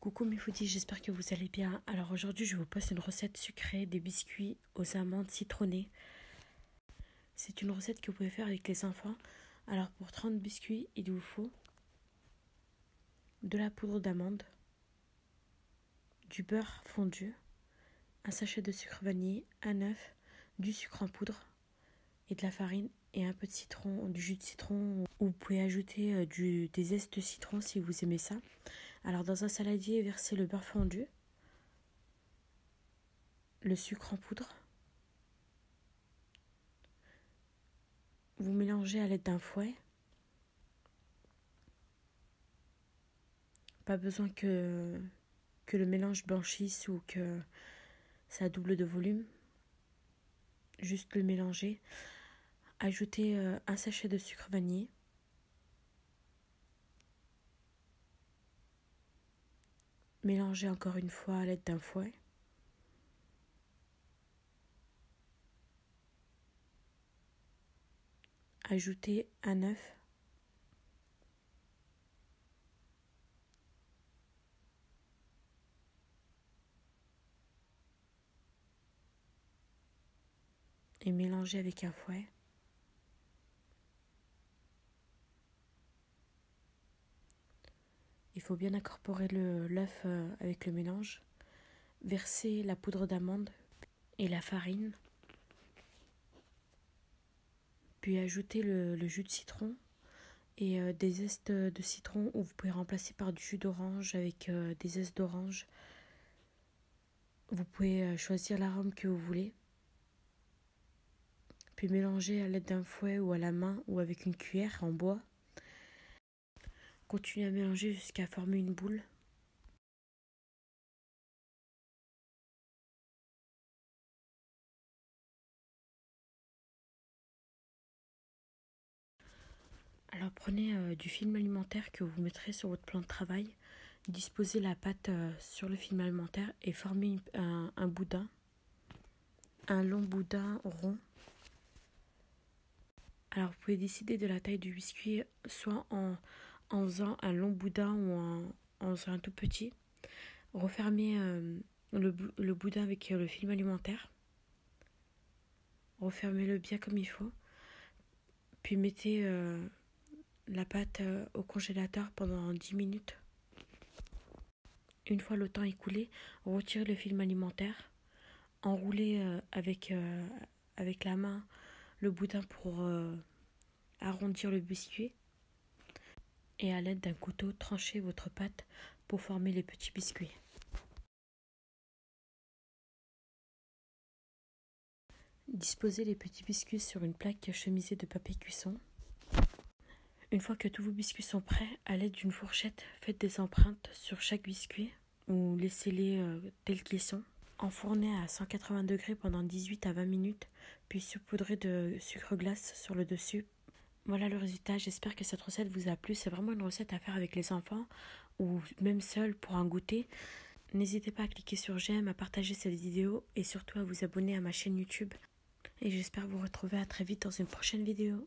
Coucou mes foodies, j'espère que vous allez bien. Alors aujourd'hui je vous poste une recette sucrée des biscuits aux amandes citronnées. C'est une recette que vous pouvez faire avec les enfants. Alors pour 30 biscuits, il vous faut de la poudre d'amande, du beurre fondu, un sachet de sucre vanillé, un œuf, du sucre en poudre et de la farine et un peu de citron, du jus de citron. Ou vous pouvez ajouter des zestes de citron si vous aimez ça. Alors dans un saladier, versez le beurre fondu, le sucre en poudre. Vous mélangez à l'aide d'un fouet. Pas besoin que le mélange blanchisse ou que ça double de volume. Juste le mélanger. Ajoutez un sachet de sucre vanillé. Mélangez encore une fois à l'aide d'un fouet. Ajoutez un œuf. Et mélangez avec un fouet. Il faut bien incorporer l'œuf avec le mélange. Versez la poudre d'amande et la farine. Puis ajoutez le jus de citron et des zestes de citron, ou vous pouvez remplacer par du jus d'orange avec des zestes d'orange. Vous pouvez choisir l'arôme que vous voulez. Puis mélanger à l'aide d'un fouet ou à la main ou avec une cuillère en bois. Continuez à mélanger jusqu'à former une boule. Alors prenez du film alimentaire que vous mettrez sur votre plan de travail. Disposez la pâte sur le film alimentaire et formez un boudin. Un long boudin rond. Alors vous pouvez décider de la taille du biscuit, soit en faisant un long boudin ou en faisant un tout petit. Refermez le boudin avec le film alimentaire. Refermez-le bien comme il faut. Puis mettez la pâte au congélateur pendant 10 minutes. Une fois le temps écoulé, retirez le film alimentaire. Enroulez avec la main le boudin pour arrondir le biscuit. Et à l'aide d'un couteau, tranchez votre pâte pour former les petits biscuits. Disposez les petits biscuits sur une plaque chemisée de papier cuisson. Une fois que tous vos biscuits sont prêts, à l'aide d'une fourchette, faites des empreintes sur chaque biscuit ou laissez-les tels qu'ils sont. Enfournez à 180 degrés pendant 18 à 20 minutes, puis saupoudrez de sucre glace sur le dessus. Voilà le résultat, j'espère que cette recette vous a plu. C'est vraiment une recette à faire avec les enfants ou même seul pour un goûter. N'hésitez pas à cliquer sur j'aime, à partager cette vidéo et surtout à vous abonner à ma chaîne YouTube. Et j'espère vous retrouver à très vite dans une prochaine vidéo.